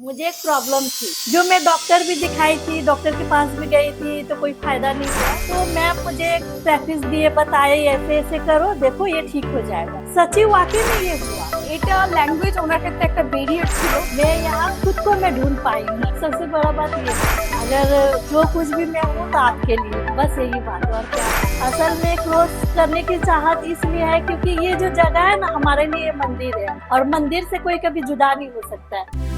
मुझे एक प्रॉब्लम थी जो मैं डॉक्टर भी दिखाई थी, डॉक्टर के पास भी गई थी तो कोई फायदा नहीं हुआ। तो मैम मुझे प्रैक्टिस दिए, बताए ऐसे ऐसे करो, देखो ये ठीक हो जाएगा। सच्ची वाकई में ये हुआ। এটা ল্যাঙ্গুয়েজ ওনার ক্ষেত্রে একটা ব্যারিয়ার ছিল। मैं यहाँ खुद को मैं ढूंढ पाई हूँ। सबसे बड़ा बात ये है, अगर जो कुछ भी मैं हूँ तो आपके लिए, बस यही बात है और क्या। असल में क्रॉस करने की चाहत इसलिए है क्योंकि ये जो जगह है ना, हमारे लिए मंदिर है और मंदिर से कोई कभी जुदा नहीं हो सकता है।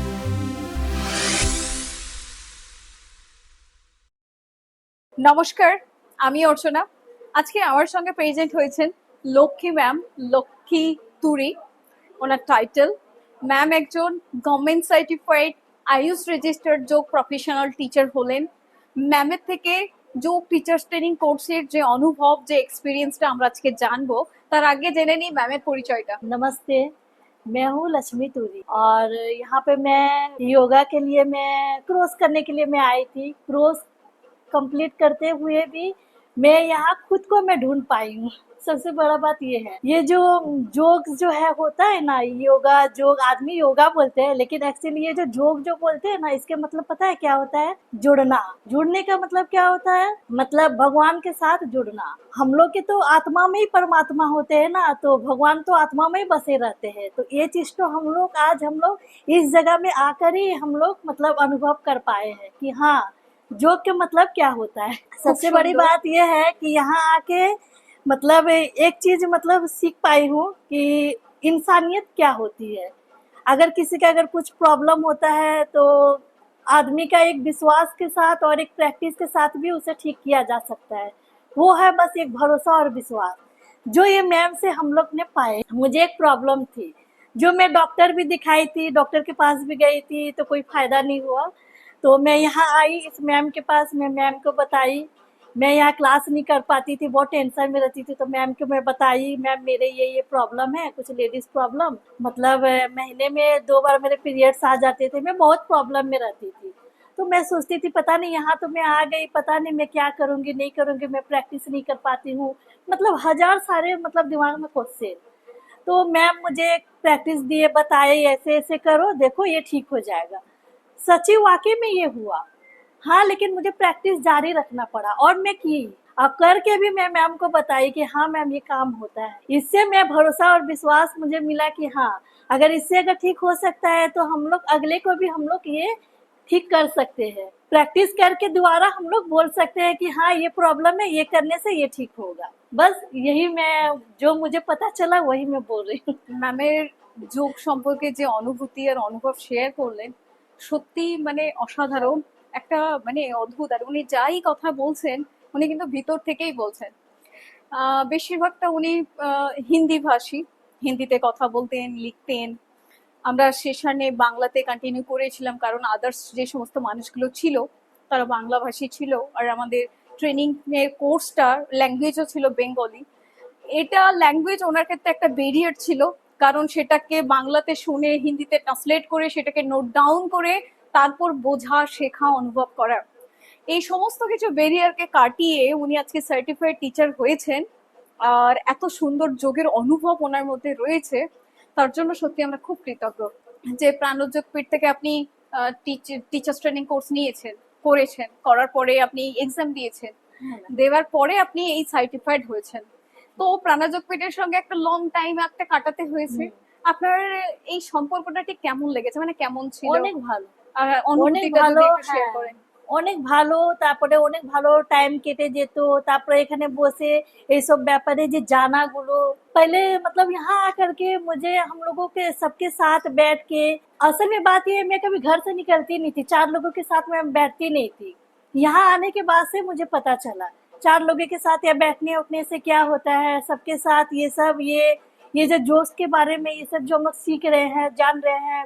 নমস্কার, আমি অর্চনা। আজকে আমার সঙ্গে প্রেজেন্ট হয়েছেন লক্ষ্মী ম্যাম, লক্ষ্মী তুরি ওনার টাইটেল। ম্যাম একজন গভর্নমেন্ট সার্টিফাইড আইউস রেজিস্টার্ড যোগ প্রফেশনাল টিচার হলেন। ম্যামের থেকে যোগ টিচার্স ট্রেনিং কোর্সের যে অনুভব, যে এক্সপিরিয়েন্সটা আমরা আজকে জানবো, তার আগে জেনে নিই ম্যামের পরিচয়টা। नमस्ते, मैं हूँ लक्ष्मी तुरी और यहाँ पे मैं योगा के लिए, मैं क्रॉस करने के लिए मैं आई थी। क्रॉस कंप्लीट करते हुए भी मैं यहाँ खुद को मैं ढूंढ पाई हूँ। सबसे बड़ा बात ये है, ये जो जोग जो है होता है ना, योगा जोग, आदमी योगा बोलते हैं लेकिन एक्चुअली ये जो जोग जो बोलते हैं ना, इसके मतलब पता है क्या होता है? जुड़ना। जुड़ने का मतलब क्या होता है? मतलब भगवान के साथ जुड़ना। हम लोग के तो आत्मा में ही परमात्मा होते हैं ना, तो भगवान तो आत्मा में ही बसे रहते हैं। तो ये चीज तो हम लोग आज हम लोग इस जगह में आकर ही हम लोग मतलब अनुभव कर पाए हैं कि हाँ, जोग के मतलब क्या होता है। सबसे बड़ी सुंदर। बात यह है कि यहाँ आके मतलब एक चीज मतलब सीख पाई हूँ कि इंसानियत क्या होती है। अगर किसी का अगर कुछ प्रॉब्लम होता है तो आदमी का एक विश्वास के साथ और एक प्रैक्टिस के साथ भी उसे ठीक किया जा सकता है। वो है बस एक भरोसा और विश्वास, जो ये मैम से हम लोग ने पाए। मुझे एक प्रॉब्लम थी जो मैं डॉक्टर भी दिखाई थी, डॉक्टर के पास भी गई थी तो कोई फायदा नहीं हुआ। तो मैं यहाँ आई इस मैम के पास, मैं मैम को बताई। मैं यहाँ क्लास नहीं कर पाती थी, बहुत टेंशन में रहती थी, तो मैम को मैं बताई, मैम मेरे ये प्रॉब्लम है, कुछ लेडीज प्रॉब्लम, मतलब महीने में 2 बार मेरे पीरियड्स आ जाते थे, मैं बहुत प्रॉब्लम में रहती थी। तो मैं सोचती थी पता नहीं यहाँ तो मैं आ गई, पता नहीं मैं क्या करूँगी नहीं करूँगी, मैं प्रैक्टिस नहीं कर पाती हूँ, मतलब हजार सारे मतलब दिमाग में क्वेश्चन। तो मैम मुझे प्रैक्टिस दिए, बताए ऐसे ऐसे करो, देखो ये ठीक हो जाएगा। सच्ची वाकई में ये हुआ। हाँ, लेकिन मुझे प्रैक्टिस जारी रखना पड़ा और मैं की। अब करके भी मैं मैम को बताई कि हाँ मैम ये काम होता है। इससे मैं भरोसा और विश्वास मुझे मिला कि हाँ, अगर इससे अगर ठीक हो सकता है तो हम लोग अगले को भी हम लोग ये ठीक कर सकते हैं। प्रैक्टिस करके दोबारा हम लोग बोल सकते हैं कि हाँ ये प्रॉब्लम है, ये करने से ये ठीक होगा। बस यही मैं, जो मुझे पता चला वही मैं बोल रही हूँ। ম্যামের যোগ সম্পর্কে যে অনুভূতি আর অনুভব শেয়ার করলেন, সত্যি মানে অসাধারণ। একটা মানে অদ্ভুত। আর উনি যাই কথা বলছেন, উনি কিন্তু ভিতর থেকেই বলছেন। বেশিরভাগটা উনি হিন্দি ভাষী, হিন্দিতে কথা বলতেন, লিখতেন। আমরা সেশনে বাংলাতে কন্টিনিউ করেছিলাম, কারণ আদার্স যে সমস্ত মানুষগুলো ছিল তারা বাংলা ভাষী ছিল। আর আমাদের ট্রেনিং এর কোর্সটা ল্যাঙ্গুয়েজও ছিল বেঙ্গলি। এটা ল্যাঙ্গুয়েজ ওনার ক্ষেত্রে একটা ব্যারিয়ার ছিল, কারণ সেটাকে বাংলাতে শুনে হিন্দিতে ট্রান্সলেট করে সেটাকে নোট ডাউন করে তারপর বোঝা, শেখা, অনুভব করা, এই সমস্ত কিছু ব্যারিয়ারকে কাটিয়ে উনি আজকে সার্টিফাইড টিচার হয়েছেন। আর এত সুন্দর যোগের অনুভব ওনার মধ্যে রয়েছে, তার জন্য সত্যি আমরা খুব কৃতজ্ঞ যে প্রাণোযোগ পীঠ থেকে আপনি টিচার্স ট্রেনিং কোর্স নিয়েছেন, করেছেন, করার পরে আপনি এক্সাম দিয়েছেন, দেওয়ার পরে আপনি এই সার্টিফাইড হয়েছেন। তো প্রাণোযোগ পীঠের সঙ্গে একটা লং টাইম একটা কাটাতে হয়েছে। আপনার এই সম্পর্কটা ঠিক কেমন লেগেছে, মানে কেমন ছিল? অনেক ভালো, আর অনেক অনুভূতিটা ভালো, যদি একটু শেয়ার হ্যাঁ করেন। অনেক ভালো। তারপরে অনেক ভালো টাইম কেটে যেত। তারপরে এখানে বসে এইসব ব্যাপারে যে জানাগুলো, पहले मतलब यहाँ आकर के मुझे हम लोगों के सबके साथ बैठ के, असल में बात ये है मैं कभी घर से निकलती नहीं थी, 4 लोगों के साथ मैं बैठती नहीं थी। यहाँ आने के बाद से मुझे पता चला 4 लोगों के साथ या बैठने उठने से क्या होता है, सबके साथ ये सब, ये जो जोश के बारे में ये सब जो हम लोग सीख रहे हैं, जान रहे हैं,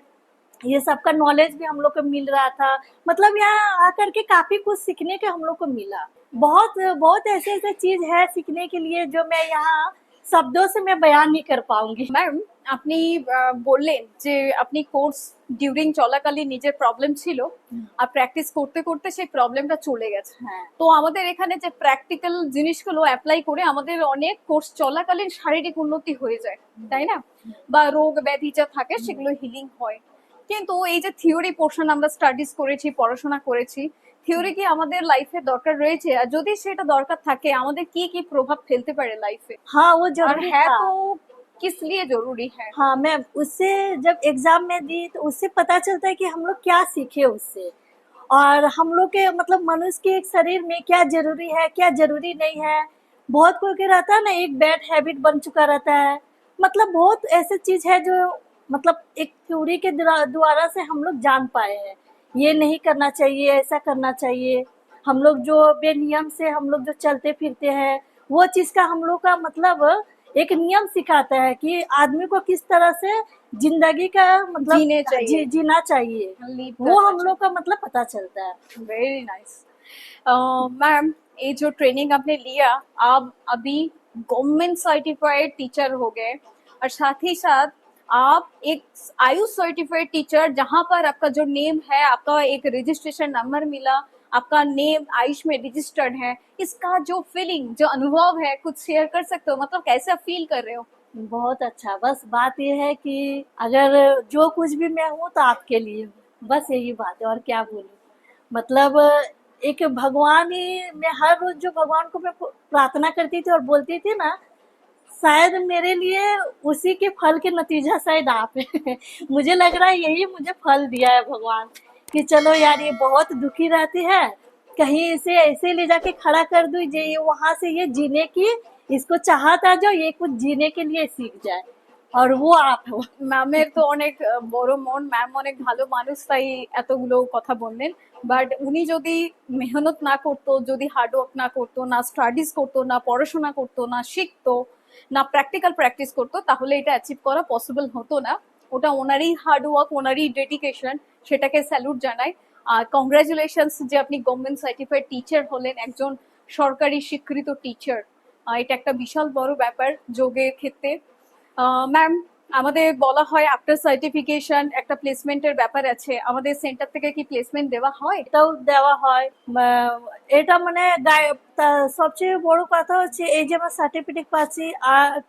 ये सबका नॉलेज भी हम लोग को मिल रहा था। मतलब यहाँ आकर के काफी कुछ सीखने के हम लोग को मिला। बहुत बहुत ऐसे ऐसे चीज है सीखने के लिए जो मैं यहाँ शब्दों से मैं बयान नहीं कर पाऊंगी। ম্যাম, আপনি বললেন যে আপনি কোর্স ডিউরিং চলাকালীন নিজের প্রবলেম ছিল, আর প্র্যাকটিস করতে করতে সেই প্রবলেমটা চলে গেছে। হ্যাঁ, তো আমাদের এখানে যে প্র্যাকটিক্যাল জিনিসগুলো অ্যাপ্লাই করে আমাদের অনেক কোর্স চলাকালীন শারীরিক উন্নতি হয়ে যায়, তাই না? বা রোগ ব্যাধি যা থাকে সেগুলো হিলিং হয়। কিন্তু এই যে থিওরি পোর্শন আমরা স্টাডিজ করেছি, পড়াশোনা করেছি, থিওরি কি আমাদের লাইফে দরকার রয়েছে? আর যদি সেটা দরকার থাকে, আমাদের কি কি প্রভাব ফেলতে পারে লাইফে? हाँ वो और जरूरी है था। तो किस लिए जरूरी है? हाँ मैम, उससे जब एग्जाम में दी तो उससे पता चलता है कि हम लोग क्या सीखे उससे, और हम लोग के मतलब मनुष्य के एक शरीर में क्या जरूरी है क्या जरूरी नहीं है। बहुत कोई के रहता है ना, एक बैड हैबिट बन चुका रहता है। मतलब बहुत ऐसे चीज है जो मतलब एक थ्योरी के द्वारा से हम लोग जान पाए हैं। ये नहीं करना चाहिए, ऐसा करना चाहिए। हम लोग जो बेनियम से हम लोग जो चलते फिरते हैं, वो चीज का हम लोग का मतलब एक नियम सिखाता है कि आदमी को किस तरह से जिंदगी का मतलब जीने चाहिए, जीना चाहिए। लीड वो करना हम लोग का मतलब पता चलता है। Very nice. मैम, ये जो ट्रेनिंग आपने लिया, आप अभी गवर्नमेंट सर्टिफाइड टीचर हो गए, और साथ ही साथ आप एक आयुष सर्टिफाइड टीचर, जहां पर आपका जो नेम है, आपका एक रजिस्ट्रेशन नंबर मिला, आपका नेम आयुष में रजिस्टर्ड है, इसका जो फीलिंग, जो अनुभव है, कुछ शेयर कर सकते हो? मतलब कैसे आप फील कर रहे हो? बहुत अच्छा। बस बात ये है कि अगर जो कुछ भी मैं हूँ तो आपके लिए हूँ, बस यही बात है, और क्या बोलूँ। मतलब एक भगवान ही, मैं हर रोज जो भगवान को मैं प्रार्थना करती थी और बोलती थी ना, शायद मेरे लिए उसी के फल के नतीजा शायद आप है। मुझे लग रहा है यही मुझे फल दिया है भगवान, कि चलो यार ये बहुत दुखी रहती है, कहीं इसे ऐसे ले जाके खड़ा कर दूं, ये वहां से ये जीने की इसको चाहत आ जाओ, ये कुछ जीने के लिए सीख जाए, और वो आप हो। ম্যামের তো অনেক বড় মন, ম্যাম অনেক ভালো মানুষ, তাই এতগুলো কথা বললেন। বাট উনি যদি মেহনত না করতো, যদি হার্ডওয়ার্ক না করতো, না স্টাডিজ করতো, না পড়াশোনা করতো, না শিখতো, না প্র্যাকটিক্যাল প্র্যাকটিস করতো, তাহলে এটা অ্যাচিভ করা পসিবল হতো না। ওটা ওনারই হার্ডওয়ার্ক, ওনারই ডেডিকেশন, সেটাকে স্যালুট জানাই। আর কংগ্রাচুলেশনস যে আপনি গভর্নমেন্ট সার্টিফাইড টিচার হলেন, একজন সরকারি স্বীকৃত টিচার। এটা একটা বিশাল বড় ব্যাপার যোগের ক্ষেত্রে। ম্যাম, আমাদের বলা হয় আফটার সার্টিফিকেশন একটা প্লেসমেন্টের ব্যাপার আছে, আমাদের সেন্টার থেকে কি প্লেসমেন্ট দেওয়া হয়? এটাও দেওয়া হয়। এটা মানে সবচেয়ে বড় কথা হচ্ছে এই যে আমরা সার্টিফিকেট পাচ্ছি,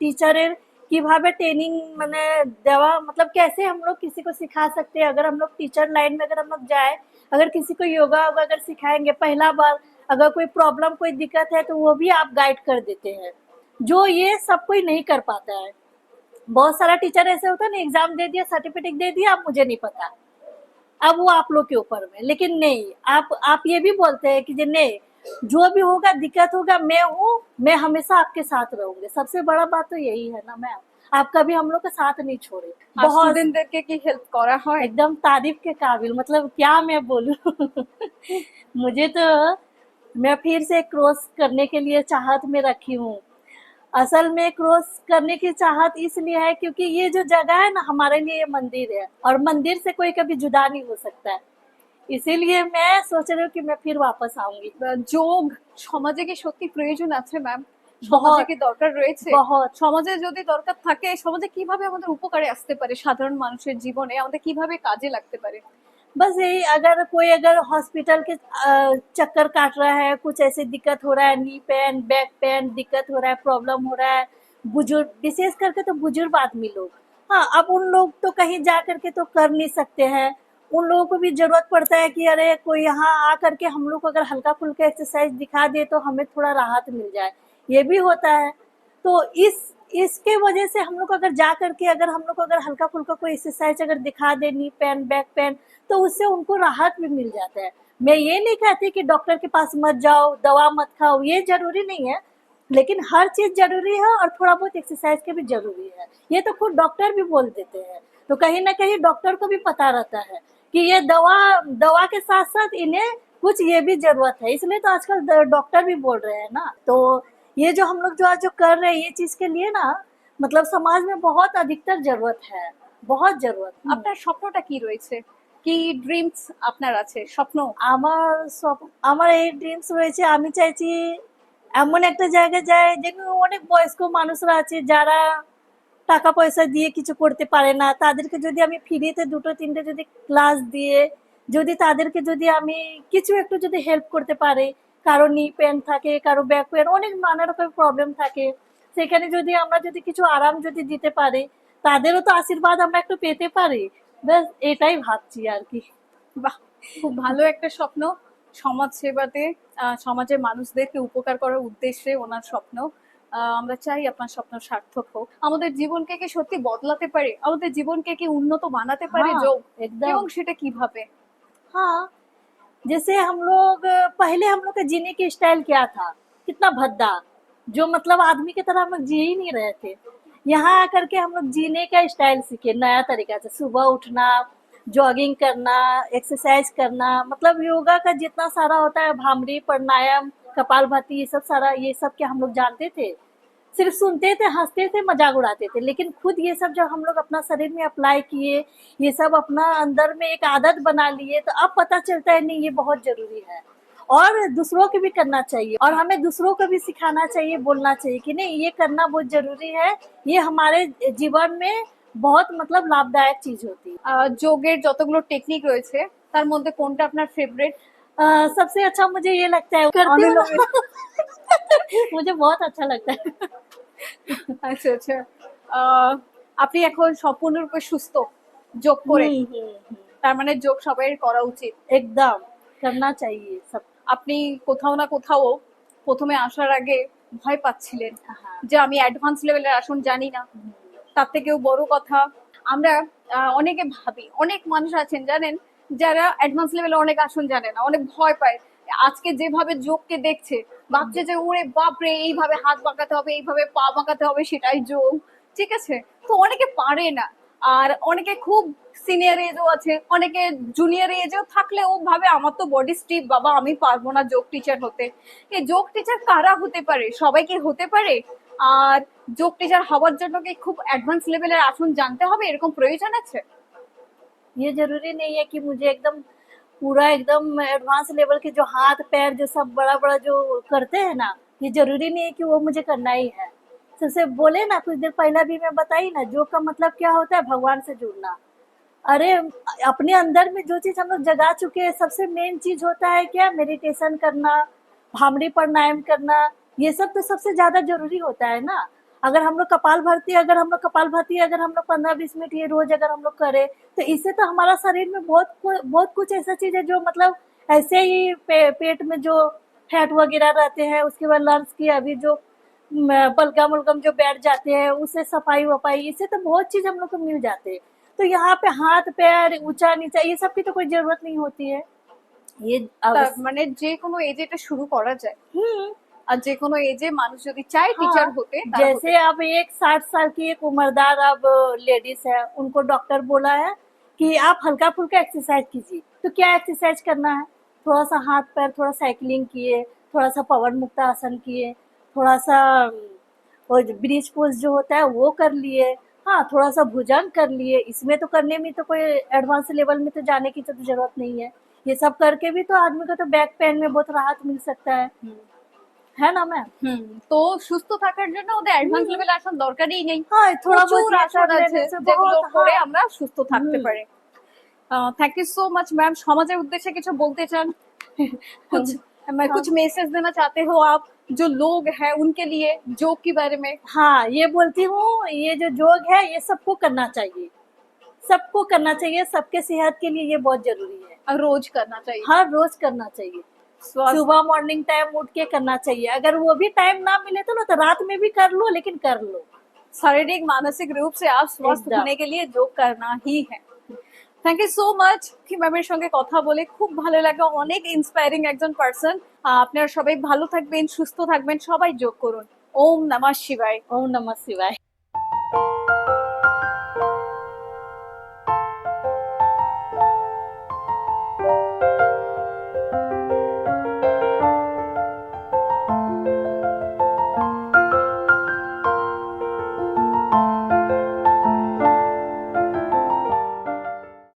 टीचर কিভাবে ट्रेनिंग মানে देवा, मतलब कैसे हम लोग किसी को सिखा सकते हैं। अगर हम लोग टीचर लाइन में अगर हम लोग जाए, अगर किसी को योगा अगर सिखाएंगे पहला बार, अगर कोई प्रॉब्लम कोई दिक्कत है तो वो भी आप गाइड कर देते हैं, जो ये सब कोई नहीं कर पाता है। बहुत सारा टीचर ऐसे होता है ना, एग्जाम दे दिया सर्टिफिकेट दे दिया, अब मुझे नहीं पता, अब वो आप लोग के ऊपर में। लेकिन नहीं, आप ये भी बोलते हैं कि नहीं, जो भी होगा दिक्कत होगा, मैं हूँ, मैं हमेशा आपके साथ रहूंगी। सबसे बड़ा बात तो यही है ना मैम, आप कभी हम लोग का साथ नहीं छोड़े। बहुत স্টুডেন্টদেরকে কি হেল্প করা হয়? एकदम तारीफ के काबिल, मतलब क्या मैं बोलूं। मुझे तो, मैं फिर से क्रॉस करने के लिए चाहत में रखी हूँ। असल में क्रॉस करने की चाहत इसलिए है क्योंकि ये जो जगह है ना, हमारे लिए ये मंदिर है, और मंदिर से कोई कभी जुदा नहीं हो सकता है। इसीलिए मैं सोच रही हूँ कि मैं फिर वापस आऊंगी। যোগ সমাজে কি সত্যি প্রয়োজন আছে ম্যাম? সমাজে बहुत কি দরকার রয়েছে? बहुत সমাজে যদি দরকার থাকে, সমাজে কিভাবে আমাদের উপকারে আসতে পারে? সাধারণ মানুষের জীবনে আমাদের কিভাবে কাজে লাগতে পারে? बस यही, अगर कोई अगर हॉस्पिटल के चक्कर काट रहा है, कुछ ऐसे दिक्कत हो रहा है, नी पेन बैक पेन दिक्कत हो रहा है, प्रॉब्लम हो रहा है, बुजुर्ग विशेष करके तो बुजुर्ग आदमी लोग, हाँ अब उन लोग तो कहीं जा करके तो कर नहीं सकते हैं। उन लोगों को भी जरूरत पड़ता है कि अरे कोई यहाँ आ करके हम लोग को अगर हल्का फुल्का एक्सरसाइज दिखा दे तो हमें थोड़ा राहत मिल जाए, ये भी होता है। तो इसके वजह से हम लोग अगर जा करके अगर हम लोग अगर हल्का फुल्का कोई एक्सरसाइज अगर दिखा दे, नी पेन बैक पेन, तो उससे उनको राहत भी मिल जाता है। मैं ये नहीं कहती कि डॉक्टर के पास मत जाओ, दवा मत खाओ, ये जरूरी नहीं है, लेकिन हर चीज जरूरी है, और थोड़ा बहुत एक्सरसाइज के भी जरूरी है। ये तो खुद डॉक्टर भी बोल देते हैं, तो कहीं ना कहीं डॉक्टर को भी पता रहता है कि ये दवा दवा के साथ साथ इन्हें कुछ ये भी जरूरत है, इसलिए तो आजकल डॉक्टर भी बोल रहे हैं ना। तो ये जो हम लोग जो आज जो कर रहे हैं, ये चीज के लिए ना, मतलब समाज में बहुत अधिकतर जरूरत है, बहुत जरूरत। আপনার স্বপ্নটা কি রয়েছে? কি ড্রিমস আপনার আছে, স্বপ্ন? আমার এই ড্রিমস রয়েছে, আমি চাইছি এমন একটা জায়গায় যায় যেখানে অনেক বয়স্ক মানুষরা আছে যারা টাকা পয়সা দিয়ে কিছু করতে পারে না, তাদেরকে যদি আমি ফ্রিতে দুটো তিনটে যদি ক্লাস দিয়ে যদি তাদেরকে যদি আমি কিছু একটু যদি হেল্প করতে পারি, কারো নি পেন থাকে, কারো ব্যাক পেন, অনেক নানা রকম প্রবলেম থাকে, সেখানে যদি আমরা যদি কিছু আরাম যদি দিতে পারি, তাদেরও তো আশীর্বাদ আমরা একটু পেতে পারি। ব্যাস এটাই ভাবছি আর কি। বাহ, খুব ভালো একটা স্বপ্ন। সমাজ সেবাতে, সমাজের মানুষদেরকে উপকার করার উদ্দেশ্যে ওনার স্বপ্ন। আমরা চাই আপনার স্বপ্ন সার্থক হোক। আমাদের জীবনকে কি সত্যি বদলাতে পারে, আমাদের জীবনকে কি উন্নত বানাতে পারে हाँ যোগ, एकदम। এবং সেটা কিভাবে? हाँ, जैसे हम लोग पहले हम लोग का जीने की स्टाइल क्या था, कितना भद्दा, जो मतलब आदमी की तरह हम लोग जी ही नहीं रहे थे। यहाँ आकर के हम लोग जीने का स्टाइल सीखे नया तरीका से, सुबह उठना, जॉगिंग करना, एक्सरसाइज करना, मतलब योगा का जितना सारा होता है, भामरी, प्राणायाम, कपालभाति, ये सब सारा, ये सब क्या हम लोग जानते थे? सिर्फ सुनते थे, हंसते थे, मजाक उड़ाते थे, लेकिन खुद ये सब जब हम लोग अपना शरीर में अप्लाई किए, ये सब अपना अंदर में एक आदत बना लिए, तो अब पता चलता है नहीं ये बहुत जरूरी है। और दूसरों को भी करना चाहिए, और हमें दूसरों को भी सिखाना चाहिए, बोलना चाहिए कि नहीं ये करना बहुत जरूरी है, ये हमारे जीवन में बहुत मतलब लाभदायक चीज होती है। যোগের যতগুলো টেকনিক রয়েছে তার মধ্যে কোনটা আপনার ফেভারিট? सबसे अच्छा मुझे ये लगता है, करती हूँ अनुलोम ना, मुझे बहुत अच्छा लगता है। আচ্ছা আচ্ছা। আহ, আপনি এখন সম্পূর্ণরূপে সুস্থ যোগ করে, তার মানে যোগ সবাই করা উচিত। एकदम करना चाहिए सब। আপনি কোথাও না কোথাও প্রথমে আসার আগে ভয় পাচ্ছিলেন हाँ। যে আমি অ্যাডভান্স লেভেলের আসন জানি না। তার থেকেও বড় কথা, আমরা অনেকে ভাবি, অনেক মানুষ আছেন জানেন যারা অ্যাডভান্স লেভেলে অনেক আসন জানে না, অনেক ভয় পায়। আজকে যেভাবে যোগকে দেখছে ভাবছে যে ওরে বাপরে, এইভাবে হাত বাঁকাতে হবে, এইভাবে পা বাঁকাতে হবে, সেটাই যোগ। ঠিক আছে, তো অনেকে পারে না। আর অনেকে খুব সিনিয়র এজও আছে, অনেকে জুনিয়র এজও থাকলেও ভাবে আমার তো বডি স্টিফ, বাবা আমি পারবো না যোগ টিচার হতে। এই যোগ টিচার কারা হতে পারে? সবাই কি হতে পারে? আর যোগ টিচার হওয়ার জন্য কি খুব অ্যাডভান্স লেভেলের আসন জানতে হবে, এরকম প্রয়োজন আছে? ये जरूरी नहीं है कि मुझे एकदम पूरा एकदम एडवांस लेवल के जो हाथ पैर जो सब बड़ा बड़ा जो करते हैं ना, ये जरूरी नहीं है कि वो मुझे करना ही है। सबसे बोले ना कुछ देर पहला भी मैं बताई ना, योग का मतलब क्या होता है, भगवान से जुड़ना। अरे अपने अंदर में जो चीज हम लोग जगा चुके हैं, सबसे मेन चीज होता है क्या, मेडिटेशन करना, भामरी प्राणायाम करना, ये सब तो सबसे ज्यादा जरूरी होता है ना। अगर हम लोग कपाल भाती अगर हम लोग 15-20 मिनट ये रोज अगर हम लोग करें, तो इससे तो हमारा शरीर में बहुत कुछ ऐसा चीज है जो मतलब ऐसे ही पेट में जो फैट वगैरह रहते हैं, उसके बाद लंग्स की अभी जो बलगम उलगम जो बैठ जाते हैं, उससे सफाई वफाई, इससे तो बहुत चीज हम लोग को मिल जाते हैं। तो यहाँ पे हाथ पैर ऊंचा नीचा ये सब की तो कोई जरूरत नहीं होती है। ये তার মানে যে কোনো এজে এটা শুরু করা যায়, আর যে কোনো এজে মানুষ যদি চায় टीचर हाँ, होते তারা जैसे होते। अब एक 60 साल की एक उम्रदार अब लेडीज है, उनको डॉक्टर बोला है कि आप हल्का फुल्का एक्सरसाइज कीजिए। तो क्या एक्सरसाइज करना है, थोड़ा सा हाथ पैर थोड़ा साइकिलिंग किए, थोड़ा सा पवन मुक्ता आसन किए, थोड़ा सा वो ब्रिज पोज जो होता है वो कर लिए, हाँ थोड़ा सा भुजंग कर लिए। इसमें तो करने में तो कोई एडवांस लेवल में तो जाने की तो जरूरत नहीं है। ये सब करके भी तो आदमी को तो बैक पेन में बहुत राहत मिल सकता है ना मैम। তো সুস্থ থাকার জন্য ওদের অ্যাডভান্স লেভেল আসন দরকারই নেই। हाँ थोड़ा প্রচুর बहुत আসন আছে যেগুলো করে আমরা সুস্থ থাকতে হুম। পারি। Thank you so much ma'am. সমাজের উদ্দেশ্যে কিছু বলতে চান? कुछ कुछ मैसेज देना चाहते हो आप जो लोग हैं उनके लिए योग के बारे में? हाँ ये बोलती हूँ, ये जो योग है ये सबको करना चाहिए, सबको करना चाहिए, सबके सेहत के लिए ये बहुत जरूरी है। और रोज करना चाहिए, हर रोज करना चाहिए, सुबह मॉर्निंग टाइम उठ के करना चाहिए। अगर वो भी टाइम ना मिले तो ना, तो रात में भी कर लो, लेकिन कर लो। शारीरिक मानसिक रूप से आप स्वस्थ एकदम। होने के लिए योग करना ही है। থ্যাংক ইউ সো মাচ কি ম্যামের সঙ্গে কথা বলে খুব ভালো লাগে, অনেক ইন্সপায়ারিং একজন পার্সন। আপনারা সবাই ভালো থাকবেন, সুস্থ থাকবেন, সবাই যোগ করুন। ওম নমঃ শিবায়। ओम नमः शिवाय।